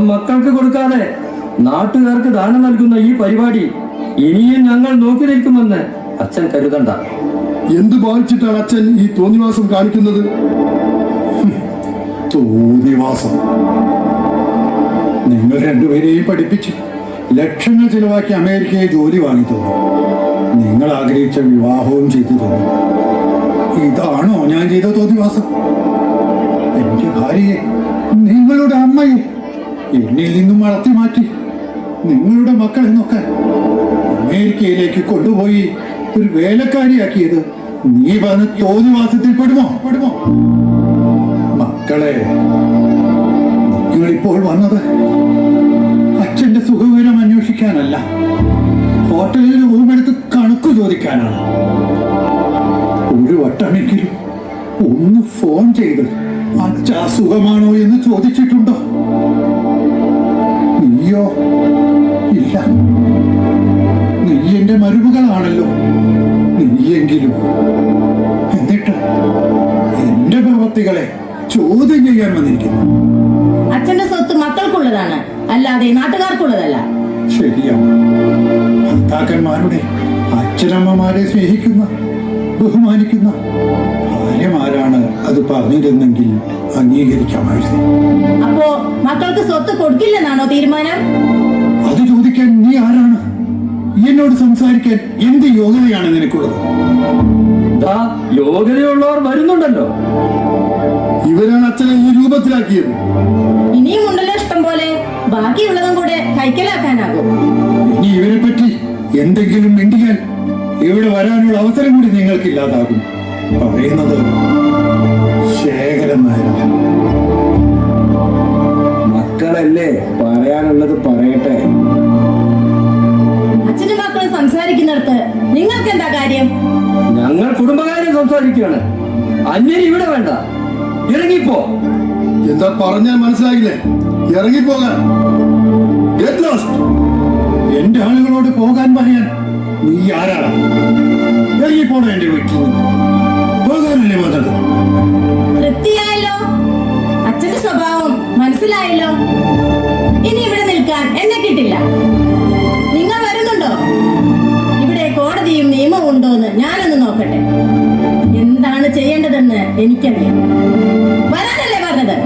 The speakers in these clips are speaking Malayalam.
സ്വന്തം മക്കൾക്ക് കൊടുക്കാതെ നാട്ടുകാർക്ക് ദാനം നൽകുന്ന ഈ പരിപാടി ഇനിയും ഞങ്ങൾ നോക്കി നിൽക്കുമെന്ന് അച്ഛൻ കരുതണ്ട. എന്ത് ഭാവിച്ചിട്ടാണ് അച്ഛൻ ഈ തോന്നിവാസം കാണിക്കുന്നത്? തോന്നിവാസം. നിങ്ങൾ രണ്ടുപേരെയും പഠിപ്പിച്ച് ലക്ഷങ്ങൾ ചിലവാക്കി അമേരിക്കയെ ജോലി വാങ്ങി തന്നു. നിങ്ങൾ ആഗ്രഹിച്ച വിവാഹവും ചെയ്തു തന്നു. ഇതാണോ ഞാൻ ചെയ്ത തോന്നിവാസം? എന്റെ ഭാര്യയെ, നിങ്ങളുടെ അമ്മയെ എന്നിൽ നിന്നും വളർത്തി മാറ്റി നിങ്ങളുടെ മക്കളെ നോക്കാൻ അമേരിക്കയിലേക്ക് കൊണ്ടുപോയി ഒരു വേലക്കാരിയാക്കിയത് നീ പറഞ്ഞ തോന്നിവാസത്തിൽ പെടുമോ? മക്കളെ, നിങ്ങളിപ്പോൾ വന്നത് അച്ഛന്റെ സുഖവിവരം അന്വേഷിക്കാനല്ല, ഹോട്ടലിൽ റൂമെടുത്ത് കണക്ക് ചോദിക്കാനാണ്. ഒരു വട്ടമെങ്കിലും ഒന്ന് ഫോൺ ചെയ്ത് അച്ഛാ സുഖമാണോ എന്ന് ചോദിച്ചിട്ടുണ്ടോ? നീയോ? ഇല്ല. നീ എന്റെ മരുമകളാണല്ലോ. നീയെങ്കിലും. എന്നിട്ട് എന്റെ പ്രവൃത്തികളെ ചോദ്യം ചെയ്യാൻ വന്നിരിക്കുന്നു. അച്ഛന്റെ സ്വത്ത് മക്കൾക്കുള്ളതാണ്, അല്ലാതെ നാട്ടുകാർക്കുള്ളതല്ല. ശരിയാണ്. ഭർത്താക്കന്മാരുടെ അച്ഛനമ്മമാരെ സ്നേഹിക്കുന്ന, ബഹുമാനിക്കുന്ന ഭാര്യമാരാണ് അത് പറഞ്ഞിരുന്നെങ്കിൽ അംഗീകരിക്കാമായിരുന്നു. അപ്പോ മക്കൾക്ക് സ്വത്ത് കൊടുക്കില്ലെന്നാണോ തീരുമാനം? അത് ചോദിക്കാൻ നീ ആരാണ്? എന്നോട് സംസാരിക്കാൻ എന്ത് യോഗ്യതയാണ് നിനക്കുള്ളത്? യോഗ്യതയുള്ളവർ വരുന്നുണ്ടല്ലോ. ഇവരാണ് അച്ഛനെ ഈ രൂപത്തിലാക്കിയത്. ഇനിയും ഉണ്ടല്ലോ ഇഷ്ടം പോലെ. ബാക്കിയുള്ളതും കൂടെ കൈക്കലാക്കാനാകും. ഇനി ഇവരെ പറ്റി എന്തെങ്കിലും മിണ്ടിയാൽ ഇവിടെ വരാനുള്ള അവസരം കൂടി നിങ്ങൾക്ക് ഇല്ലാതാകും. പറയുന്നത് ശേഖരൻ നായരാണ്. മക്കളല്ലേ, പറയാനുള്ളത് പറയട്ടെ. അച്ഛനും മക്കളും സംസാരിക്കുന്നിടത്ത് നിങ്ങൾക്ക് എന്താ കാര്യം? ഞങ്ങൾ കുടുംബകാര്യം സംസാരിക്കുകയാണ്. അന്യന് ഇവിടെ വേണ്ട. ഇറങ്ങിപ്പോ. എന്താ പറഞ്ഞാൽ മനസ്സിലായില്ലേ? ഇറങ്ങിപ്പോകാൻ. എന്റെ ആളുകളോട് പോകാൻ പറയാൻ നീ ആരാണ്? ഇറങ്ങിപ്പോണോ എന്റെ വീട്ടിൽ? പോകാനല്ലേ വന്നത്? തൃപ്തിയായല്ലോ. അച്ഛന്റെ സ്വഭാവം മനസ്സിലായല്ലോ. ഇനി ഇവിടെ നിൽക്കാൻ എന്നെ കിട്ടില്ല. നിങ്ങൾ വരുന്നുണ്ടോ? ഇവിടെ കോടതിയും നിയമവും ഉണ്ടോന്ന് ഞാനൊന്ന് നോക്കട്ടെ. എന്താണ് ചെയ്യേണ്ടതെന്ന് എനിക്കറിയാം. വരാനല്ലേ പറഞ്ഞത്?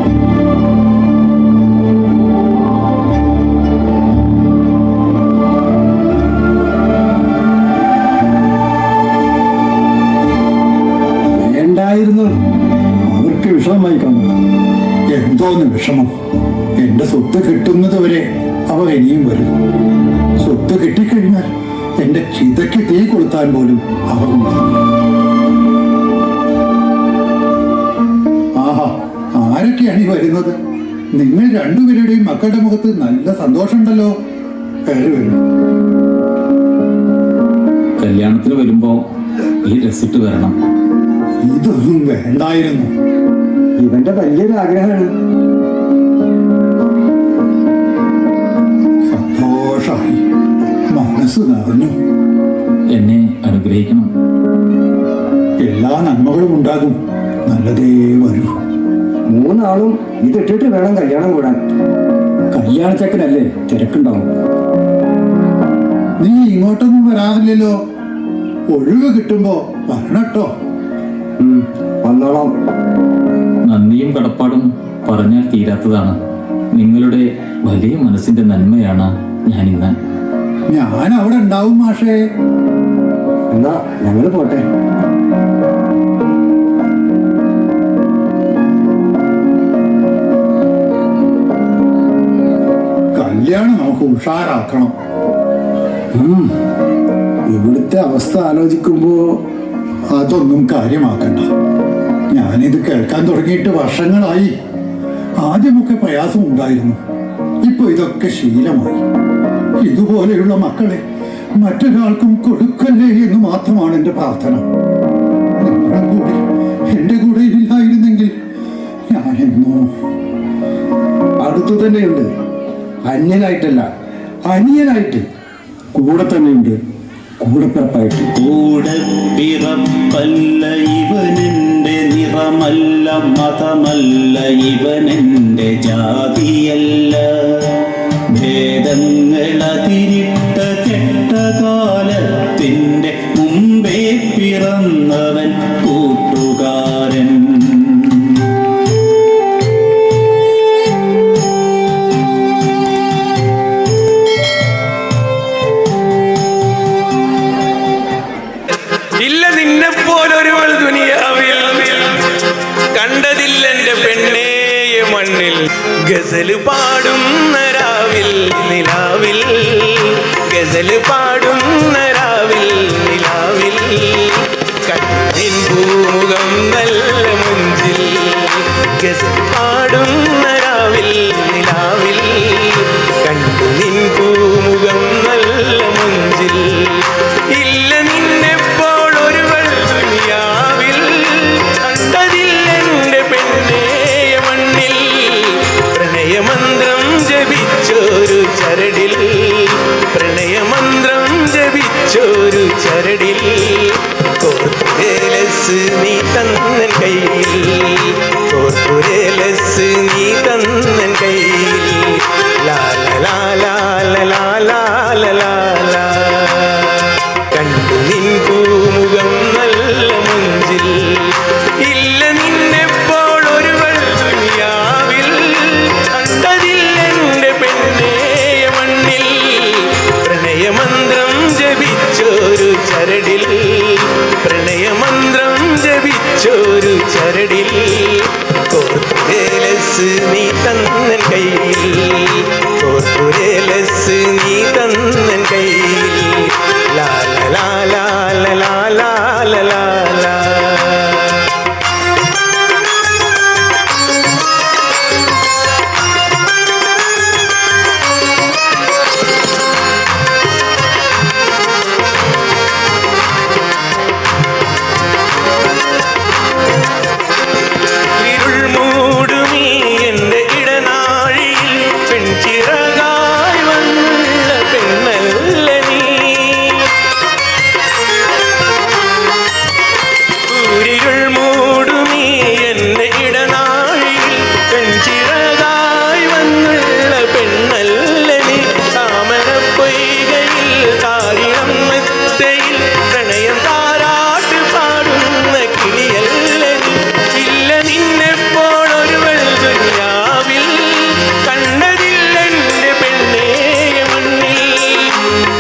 വേണ്ടായിരുന്നു. അവർക്ക് വിഷമമായി കാണും. എന്തോന്ന് വിഷമം? എന്റെ സ്വത്ത് കിട്ടുന്നത് വരെ അവർ ഇനിയും വരും. സ്വത്ത് കിട്ടിക്കഴിഞ്ഞാൽ എന്റെ ചിതയ്ക്ക് തീ കൊളുത്താൻ പോലും അവർ ആഹാ, ആരൊക്കെയാണ് ഈ വരുന്നത്? നിങ്ങൾ രണ്ടുപേരുടെയും മക്കളുടെ മുഖത്ത് നല്ല സന്തോഷമുണ്ടല്ലോ. കയറി വരും. കല്യാണത്തിന് വരുമ്പോ ഈ ഡ്രസ്സിട്ട് വരണം. ഇതൊന്നും വേണ്ടായിരുന്നു. ഇവന്റെ വലിയൊരു ആഗ്രഹമാണ്. സന്തോഷമായി. മനസ്സ് നിറഞ്ഞു. എന്നെ അനുഗ്രഹിക്കണം. എല്ലാ നന്മകളും ഉണ്ടാകും. നല്ലതേ വരൂ. മൂന്നാളും ഇതിട്ടിട്ട് വേണം കല്യാണം കൂടാൻ. കല്യാണച്ചക്കനല്ലേ, തിരക്കുണ്ടാവും. നീ ഇങ്ങോട്ടൊന്നും വരാറില്ലല്ലോ. ഒഴിവ് കിട്ടുമ്പോ വരണട്ടോ. വന്നോളാം. നന്ദിയും കടപ്പാടും പറഞ്ഞാൽ തീരാത്തതാണ്. നിങ്ങളുടെ വലിയ മനസ്സിന്റെ നന്മയാണ് ഞാനിന്ന്. ഞാൻ അവിടെ ഉണ്ടാവും മാഷേ. എന്നാ ഞങ്ങള് പോട്ടെ. കല്യാണം നമുക്ക് ഉഷാറാക്കണം. ഇവിടുത്തെ അവസ്ഥ ആലോചിക്കുമ്പോ അതൊന്നും കാര്യമാക്കണ്ട. ഞാനിത് കേൾക്കാൻ തുടങ്ങിയിട്ട് വർഷങ്ങളായി. ആദ്യമൊക്കെ പ്രയാസം ഉണ്ടായിരുന്നു. ഇപ്പൊ ഇതൊക്കെ ശീലമായി. ഇതുപോലെയുള്ള മക്കളെ മറ്റൊരാൾക്കും കൊടുക്കല്ലേ എന്ന് മാത്രമാണ് എന്റെ പ്രാർത്ഥന. നിങ്ങളും കൂടി എന്റെ കൂടെ ഇല്ലായിരുന്നെങ്കിൽ ഞാനെന്നോ. അടുത്തു തന്നെയുണ്ട്. അന്യനായിട്ടല്ല, അനിയനായിട്ട് കൂടെ തന്നെയുണ്ട്. കൂടപ്പിറപ്പായിട്ട്. കൂടെ പിറപ്പല്ല ഇവനെന്റെ നിറമല്ല, മതമല്ല ഇവനെന്റെ ജാതിയല്ല. മുമ്പേ പിറന്നവൻ കൂട്ടുകാരൻ. ഇല്ല നിന്നെ പോലൊരുവൾ ദുനിയാവിൽ കണ്ടതില്ലെന്റെ പെണ്ണേയ മണ്ണിൽ. ഗസല് പാടുന്ന രാവിൽ നിലാവിൽ, ഗസല് പാടുന്ന രാവിൽ നിലാവിൽ, കണ്ണിൻ പൂമുഖം നല്ല മുഞ്ചിൽ. ഗസല് പാടുന്ന രാവിൽ നിലാവിൽ, കണ്ടു നിൻ പൂമുഖം നല്ല മുഞ്ചിൽ. ഇല്ല നിന്നെപ്പോൾ ഒരുവൾ ദുനിയാവിൽ കണ്ടതില്ലെന്റെ പെണ്ണേയ മണ്ണിൽ. പ്രണയമന്ത്രം ജപിച്ചൊരു ചരടിൽ, പ്രണയമന്ത്രം ജപിച്ചൊരു ചരടിൽ, കോർത്തുരേലസ് നീ തന്നൻ കയ്യിൽ, കോർത്തുരേലസ് നീ തന്നൻ കയ്യിൽ. ലാല ലാല ലാല ലാല ലാല, കണ്ടു നിൻ പൂമുഖം നല്ല മുഞ്ചിൽ. ഇല്ല നിന്നെപ്പോൾ ഒരുവൾ ദുനിയാവിൽ കണ്ടതില്ലെന്റെ പെണ്ണേയ മണ്ണിൽ. പ്രണയമന്ത്രം ജപിച്ചൊരു ചരടിൽ, പ്രണയമന്ത്രം ജപിച്ചൊരു ചരടിൽ, കോർത്തുരേലസ് നീ തന്നൻ കയ്യിൽ, കോർത്തുരേലസ് നീ തന്നൻ കയ്യിൽ. ലാല ലാല ലാല ലാല ലാല. ഇരുൾ മൂടുമീ എന്റെ ഇടനാഴിയിൽ പെൺചിറകായി വന്ന പെണ്ണല്ല നീ. ൂരിരുൾ മൂടുമീ എന്റെ ഇടനാഴിയിൽ പെൺചിറകായി വന്നുള്ള പെണ്ണല്ല നീ. താമരപ്പൊയ്കയിൽ താരിളം മെത്തയിൽ പ്രണയം താരാട്ട് പാടുന്ന കിളിയല്ല നീ. ഇല്ല നിന്നെപ്പോൾ ഒരുവൾ ദുനിയാവിൽ കണ്ടതില്ലെന്റെ പെണ്ണേയ മണ്ണിൽ.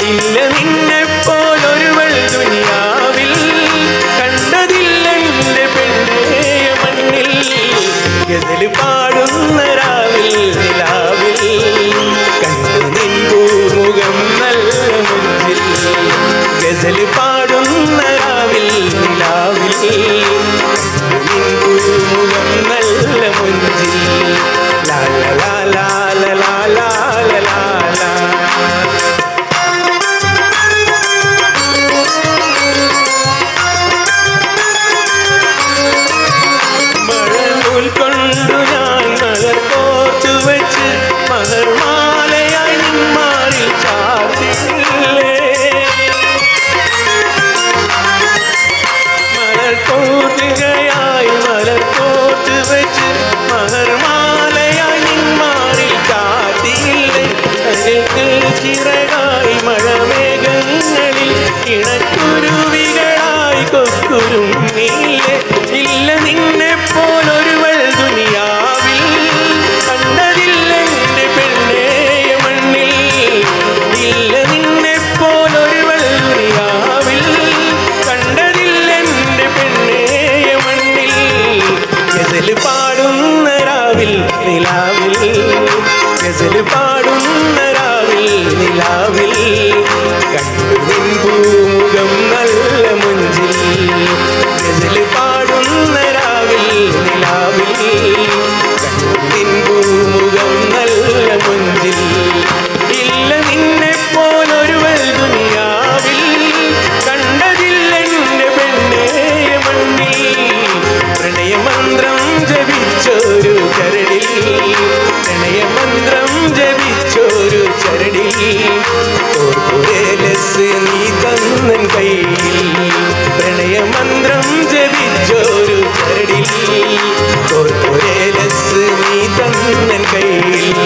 ഇല്ല നിന്നെപ്പോൾ ഒരുവൾ ദുനിയാവിൽ കണ്ടതില്ലെന്റെ പെണ്ണേയ മണ്ണിൽ. ഗസല് പാടുന്ന രാവിൽ നിലാവിൽ, കണ്ടു നിൻ പൂമുഖം നല്ല മുഞ്ചിൽ. ഗസല് പാടുന്ന രാവിൽ നിലാവിൽ, കണ്ടു നിൻ പൂമുഖം നല്ല മുഞ്ചിൽ. ലാല ലാല ലാല ലാല ലാല. മഴനൂൽ കൊണ്ടു ഞാൻ മലർ കോർത്തു വെച്ച് മലർമാലയായി നിന്മാറിൽ ചാർത്തില്ലേ. മലർ കോർത്തുകയായി മലർ കോർത്തു വെച്ച് മലർമാലയായി നിന്മാറിൽ ചാർത്തിയില്ലേ. കരകൾ ചിറകായി മഴമേഘങ്ങളിൽ ഇണക്കുരുവികളായി കൊക്കുരുമ്മില്ലേ. ഇല്ല നിന്നെപ്പോലൊരുവൾ ദുനിയാവിൽ കണ്ടതില്ലെന്റെ പെണ്ണേയ മണ്ണിൽ. ഇല്ല നിന്നെപ്പോലൊരുവൾ ദുനിയാവിൽ കണ്ടതില്ലെന്റെ പെണ്ണേയ മണ്ണിൽ. ഗസല് പാടുന്ന രാവിൽ നിലാവിൽ, ഗസല് പാടുന്ന രാവിൽ നിലാവിൽ, കണ്ടു നിൻ പൂമുഖം നല്ല മുഞ്ചിൽ. ഗസല് പാടുന്ന രാവിൽ നിലാവിൽ, കണ്ടു നിൻ പൂമുഖം നല്ല മുഞ്ചിൽ. ഇല്ല നിന്നെപ്പോലൊരുവൾ ദുനിയാവിൽ കണ്ടതില്ലെന്റെ പെണ്ണേയ മണ്ണിൽ. പ്രണയമന്ത്രം ജപിച്ചൊരു ചരടിൽ, പ്രണയമന്ത്രം ജപിച്ചൊരു ചരടിൽ, കോർത്തുരേലസ് നീ തന്നൻ കയ്യിൽ. പ്രണയമന്ത്രം ജപിച്ചൊരു ചരടിൽ, കോർത്തുരേലസ് നീ തന്നൻ കയ്യിൽ.